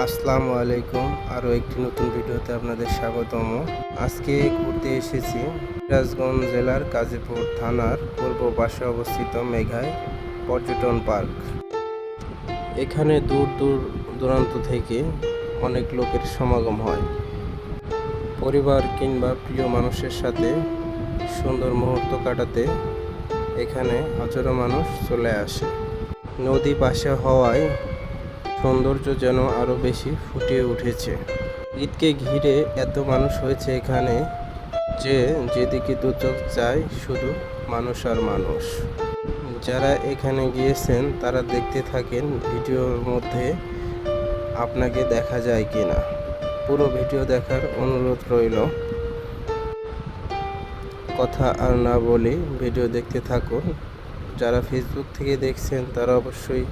আসসালামু আলাইকুম। আরও একটি নতুন ভিডিওতে আপনাদের স্বাগতম। আজকে ঘুরতে এসেছি সিরাজগঞ্জ জেলার গাজীপুর থানার পূর্ব পাশে অবস্থিত মেঘায় পর্যটন পার্ক। এখানে দূর দূরান্ত থেকে অনেক লোকের সমাগম হয়। পরিবার কিংবা প্রিয় মানুষের সাথে সুন্দর মুহূর্ত কাটাতে এখানে হাজারো মানুষ চলে আসে। নদী পাশে হওয়ায় সৌন্দর্য যেন আরও বেশি ফুটিয়ে উঠেছে। ঈদকে ঘিরে এত মানুষ হয়েছে এখানে যে যেদিকে দু চোখ চায় শুধু মানুষ আর মানুষ। যারা এখানে গিয়েছেন তারা দেখতে থাকেন ভিডিওর মধ্যে আপনাকে দেখা যায় কিনা। পুরো ভিডিও দেখার অনুরোধ রইল। কথা আর না বলি, ভিডিও দেখতে থাকুন। যারা ফেসবুক থেকে দেখছেন তারা অবশ্যই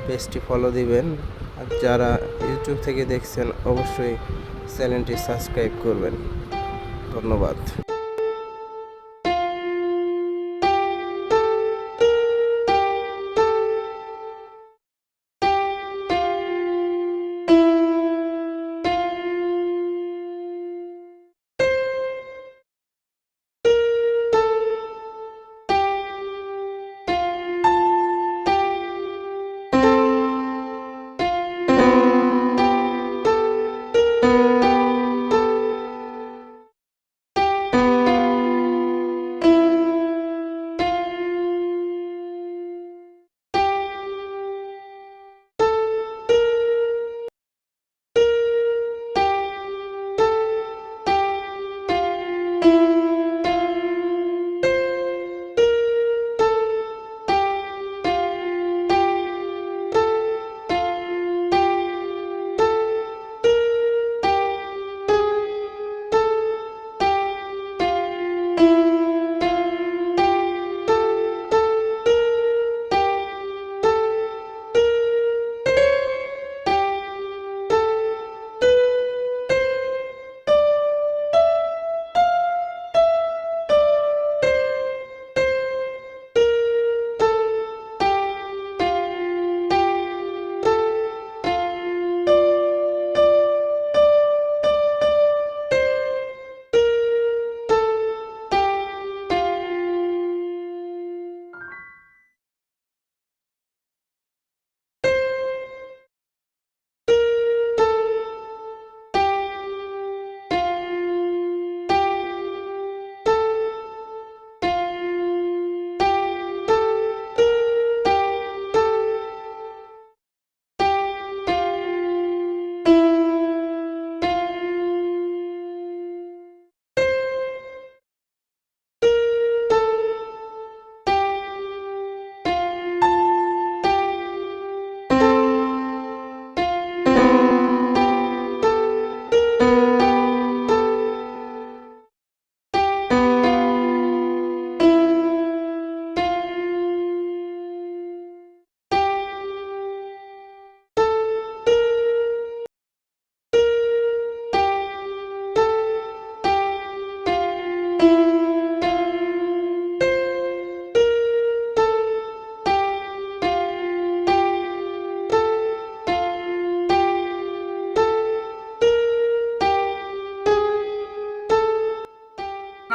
পেজটি ফলো দিবেন, আর যারা ইউটিউব থেকে দেখছেন অবশ্যই চ্যানেলটি সাবস্ক্রাইব করবেন। ধন্যবাদ।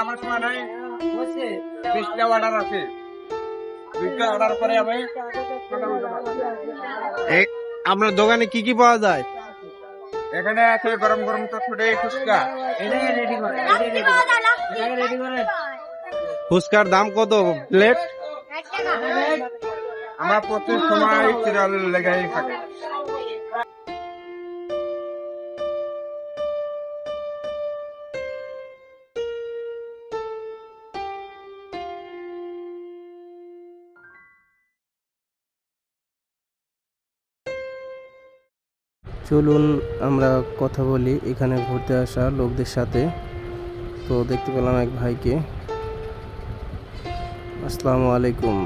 আমার সময় নাই, বিশটা অর্ডার আছে। বিশটা অর্ডার করে আমি আপনার দোকানে কি কি পাওয়া যায়? এখানে আছে গরম গরম চটপটি, ফুচকা। ফুচকার দাম কত প্লেট? আমরা প্রতি সময় সিরিয়াল লেগেই থাকি। চলুন আমরা কথা বলি এখানে ঘুরতে আসা লোকদের সাথে। তো দেখতে পেলাম এক ভাইকে। আসসালামু আলাইকুম।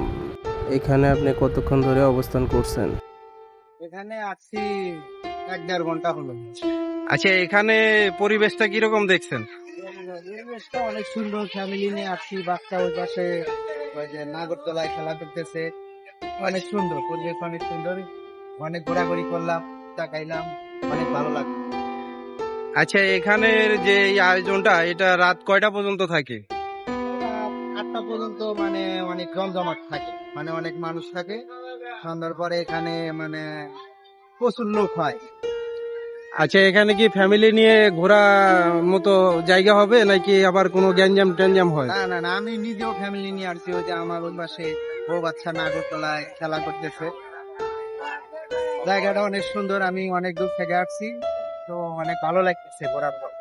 এখানে আপনি কতক্ষণ ধরে অবস্থান করছেন? এখানে আসছি 1-1.5 ঘন্টা হলো। আচ্ছা, এখানে পরিবেশটা কিরকম দেখছেন? পরিবেশটা অনেক সুন্দর, ফ্যামিলি নিয়ে আসছি। বাচ্চা ওই পাশে ওই যে নাগরদোলায় খেলা করতেছে, অনেক সুন্দর পরিবেশ, অনেক সুন্দর। অনেক ঘোরাঘুরি করলাম, তাকাইলাম। অনেক ভালো লাগে। আচ্ছা, এখানের যে এই আয়োজনটা এটা রাত কয়টা পর্যন্ত থাকে? 8টা পর্যন্ত মানে অনেক জমজমাট থাকে, মানে অনেক মানুষ থাকে। সন্ধ্যার পরে এখানে মানে প্রচুর লোক হয়। আচ্ছা, এখানে কি ফ্যামিলি নিয়ে ঘোরা মতো জায়গা হবে নাকি আবার কোনো গ্যাঞ্জাম ট্যাঞ্জাম হয়? না না না, আমি নিজেও ফ্যামিলি নিয়ে আসছি। ওই যে আমার ওই পাশে বউ বাচ্চা নাগরতলায় খেলা করতেছে। জায়গাটা অনেক সুন্দর, আমি অনেক দূর থেকে আসছি, তো অনেক ভালো লাগতেছে ঘোরার পর।